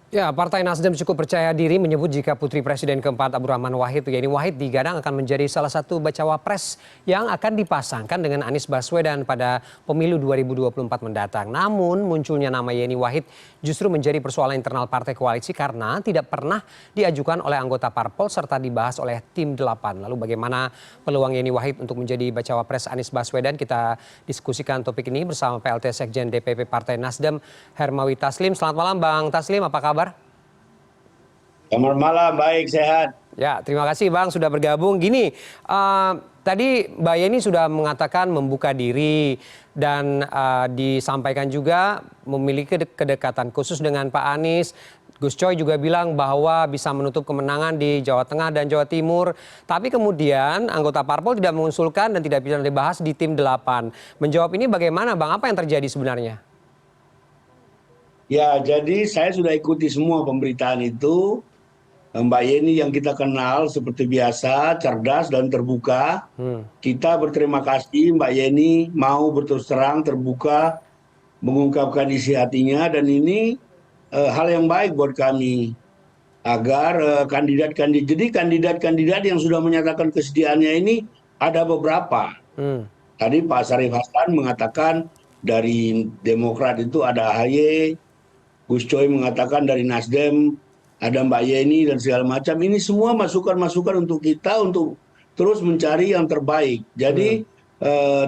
Ya, Partai Nasdem cukup percaya diri menyebut jika Putri Presiden keempat Abdurrahman Wahid, Yeni Wahid, digadang akan menjadi salah satu bacawa pres yang akan dipasangkan dengan Anies Baswedan pada pemilu 2024 mendatang. Namun munculnya nama Yeni Wahid justru menjadi persoalan internal partai koalisi karena tidak pernah diajukan oleh anggota parpol serta dibahas oleh tim 8. Lalu bagaimana peluang Yeni Wahid untuk menjadi bacawa pres Anies Baswedan? Kita diskusikan topik ini bersama PLT Sekjen DPP Partai Nasdem, Hermawi Taslim. Selamat malam Bang Taslim, apa kabar? Selamat malam, baik, sehat. Ya, terima kasih Bang sudah bergabung. Gini, tadi Mbak Yeni sudah mengatakan membuka diri dan disampaikan juga memiliki kedekatan khusus dengan Pak Anies. Gus Coy juga bilang bahwa bisa menutup kemenangan di Jawa Tengah dan Jawa Timur. Tapi kemudian anggota parpol tidak mengusulkan dan tidak bisa dibahas di tim 8. Menjawab ini bagaimana Bang? Apa yang terjadi sebenarnya? Ya, jadi saya sudah ikuti semua pemberitaan itu. Mbak Yeni yang kita kenal seperti biasa, cerdas dan terbuka. Kita berterima kasih Mbak Yeni mau berterus terang, terbuka, mengungkapkan isi hatinya. Dan ini hal yang baik buat kami. Agar kandidat-kandidat yang sudah menyatakan kesediaannya ini ada beberapa. Tadi Pak Sarif Hasan mengatakan dari Demokrat itu ada AHY, Gus Coy mengatakan dari Nasdem ada Mbak Yeni dan segala macam. Ini semua masukan-masukan untuk kita untuk terus mencari yang terbaik. Jadi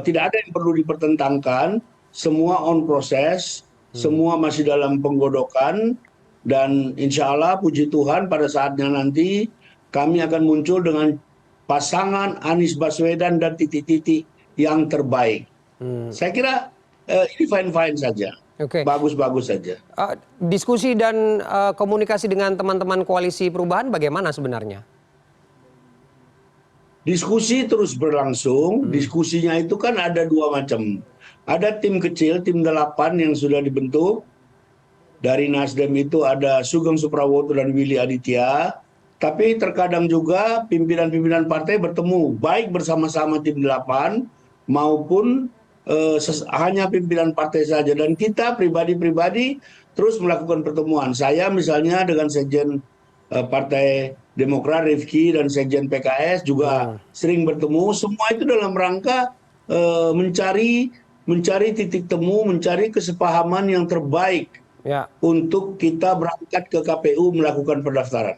tidak ada yang perlu dipertentangkan, semua on proses, semua masih dalam penggodokan, dan insya Allah puji Tuhan pada saatnya nanti kami akan muncul dengan pasangan Anies Baswedan dan titik-titik yang terbaik. Saya kira ini fine-fine saja. Oke. Bagus-bagus saja. Diskusi dan komunikasi dengan teman-teman koalisi perubahan bagaimana sebenarnya? Diskusi terus berlangsung. Diskusinya itu kan ada dua macam. Ada tim kecil, tim 8 yang sudah dibentuk. Dari Nasdem itu ada Sugeng Suprawoto dan Willy Aditya. Tapi terkadang juga pimpinan-pimpinan partai bertemu, baik bersama-sama tim 8 maupun hanya pimpinan partai saja. Dan kita pribadi-pribadi terus melakukan pertemuan. Saya misalnya dengan Sekjen Partai Demokrat Rifki dan Sekjen PKS juga sering bertemu. Semua itu dalam rangka mencari titik temu, mencari kesepahaman yang terbaik untuk kita berangkat ke KPU melakukan pendaftaran.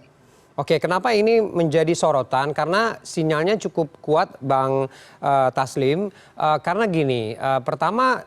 Oke, kenapa ini menjadi sorotan? Karena sinyalnya cukup kuat, Bang Taslim. Karena gini, pertama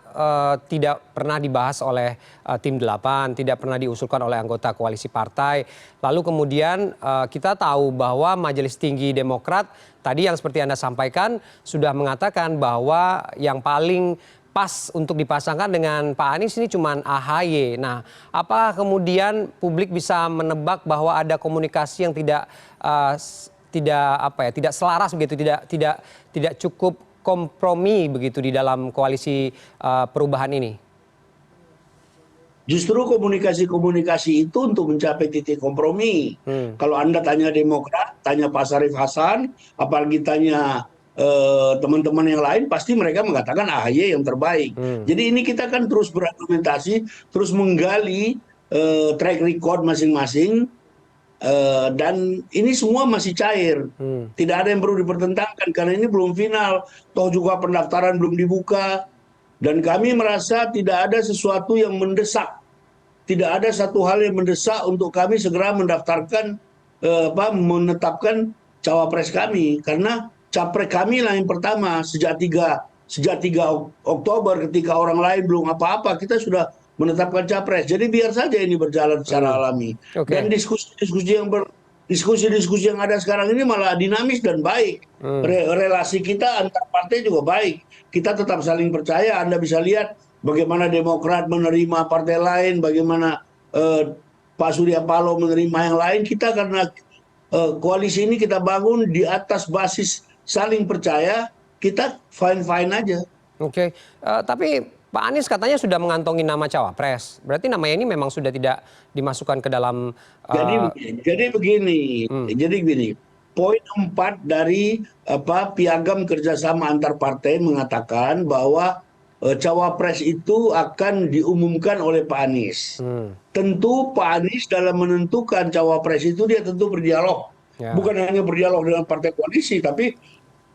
tidak pernah dibahas oleh tim 8, tidak pernah diusulkan oleh anggota koalisi partai. Lalu kemudian kita tahu bahwa Majelis Tinggi Demokrat tadi yang seperti Anda sampaikan sudah mengatakan bahwa yang paling pas untuk dipasangkan dengan Pak Anies ini cuma AHY. Nah, apa kemudian publik bisa menebak bahwa ada komunikasi yang tidak selaras begitu, tidak cukup kompromi begitu di dalam koalisi perubahan ini? Justru komunikasi-komunikasi itu untuk mencapai titik kompromi. Kalau Anda tanya Demokrat, tanya Pak Sarif Hasan, apalagi tanya teman-teman yang lain, pasti mereka mengatakan AHY yang terbaik. Jadi ini kita kan terus berargumentasi, terus menggali track record masing-masing, dan ini semua masih cair. Tidak ada yang perlu dipertentangkan karena ini belum final. Toh juga pendaftaran belum dibuka. Dan kami merasa tidak ada sesuatu yang mendesak. Tidak ada satu hal yang mendesak untuk kami segera mendaftarkan, menetapkan cawapres kami. Karena capres kami lah yang pertama sejak 3 Oktober ketika orang lain belum apa-apa, kita sudah menetapkan capres. Jadi biar saja ini berjalan secara alami. Dan diskusi-diskusi yang ada sekarang ini malah dinamis dan baik. Relasi kita antar partai juga baik. Kita tetap saling percaya. Anda bisa lihat bagaimana Demokrat menerima partai lain, bagaimana Pak Surya Paloh menerima yang lain. Kita karena koalisi ini kita bangun di atas basis saling percaya, kita fine-fine aja. Oke, tapi Pak Anies katanya sudah mengantongi nama cawapres. Berarti namanya ini memang sudah tidak dimasukkan ke dalam... Jadi begini, poin 4 dari piagam kerjasama antar partai mengatakan bahwa cawapres itu akan diumumkan oleh Pak Anies. Tentu Pak Anies dalam menentukan cawapres itu dia tentu berdialog. Ya. Bukan hanya berdialog dengan partai koalisi, tapi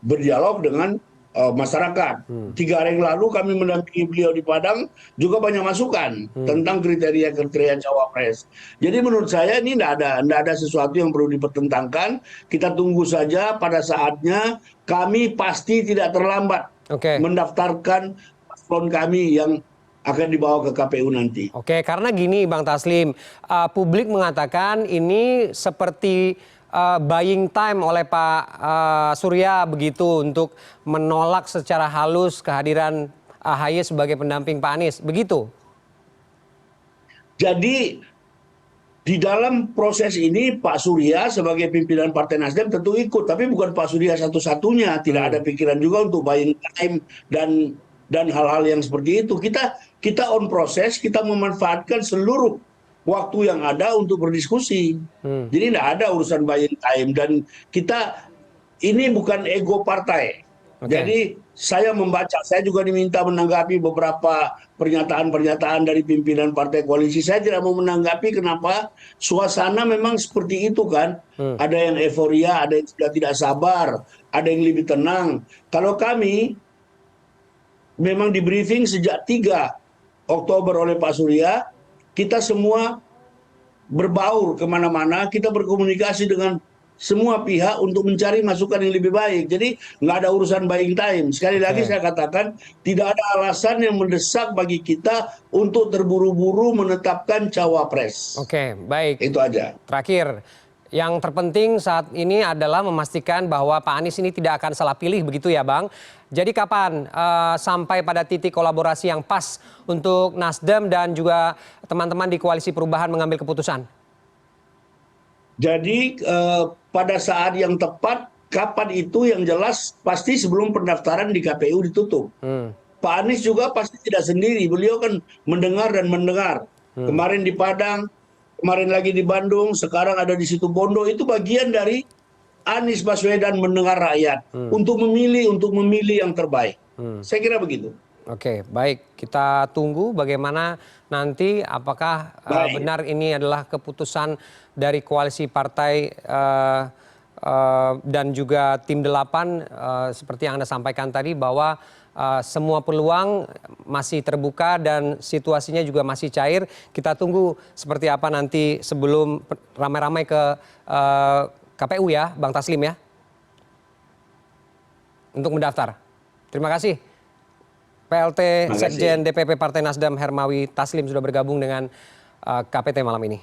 berdialog dengan masyarakat. 3 hari yang lalu kami mendampingi beliau di Padang juga banyak masukan tentang kriteria-kriteria cawapres. Jadi menurut saya ini tidak ada sesuatu yang perlu dipertentangkan. Kita tunggu saja pada saatnya. Kami pasti tidak terlambat Oke. mendaftarkan paslon kami yang akan dibawa ke KPU nanti. Oke, karena gini Bang Taslim, publik mengatakan ini seperti buying time oleh Pak Surya begitu untuk menolak secara halus kehadiran AHY sebagai pendamping Pak Anies, begitu? Jadi di dalam proses ini Pak Surya sebagai pimpinan Partai Nasdem tentu ikut, tapi bukan Pak Surya satu-satunya. Tidak ada pikiran juga untuk buying time dan hal-hal yang seperti itu. Kita on proses, kita memanfaatkan seluruh waktu yang ada untuk berdiskusi. Jadi tidak ada urusan buying time, dan kita ini bukan ego partai. Oke. Jadi saya membaca, saya juga diminta menanggapi beberapa pernyataan-pernyataan dari pimpinan partai koalisi. Saya tidak mau menanggapi kenapa suasana memang seperti itu kan. Ada yang euforia, ada yang sudah tidak sabar, ada yang lebih tenang. Kalau kami memang di briefing sejak 3 Oktober oleh Pak Surya, kita semua berbaur kemana-mana, kita berkomunikasi dengan semua pihak untuk mencari masukan yang lebih baik. Jadi nggak ada urusan buying time. Sekali lagi saya katakan, tidak ada alasan yang mendesak bagi kita untuk terburu-buru menetapkan cawapres. Oke, baik. Itu aja. Terakhir, yang terpenting saat ini adalah memastikan bahwa Pak Anies ini tidak akan salah pilih, begitu ya Bang? Jadi kapan sampai pada titik kolaborasi yang pas untuk Nasdem dan juga teman-teman di Koalisi Perubahan mengambil keputusan? Jadi pada saat yang tepat, kapan itu yang jelas pasti sebelum pendaftaran di KPU ditutup. Pak Anies juga pasti tidak sendiri, beliau kan mendengar dan mendengar. Kemarin di Padang, kemarin lagi di Bandung, sekarang ada di Situbondo, itu bagian dari Anies Baswedan mendengar rakyat untuk memilih yang terbaik. Saya kira begitu. Oke, baik. Kita tunggu bagaimana nanti apakah benar ini adalah keputusan dari koalisi partai dan juga tim 8 seperti yang Anda sampaikan tadi bahwa semua peluang masih terbuka dan situasinya juga masih cair. Kita tunggu seperti apa nanti sebelum ramai-ramai ke KPU ya, Bang Taslim ya, untuk mendaftar. Terima kasih. PLT Sekjen DPP Partai Nasdem Hermawi Taslim sudah bergabung dengan KPT malam ini.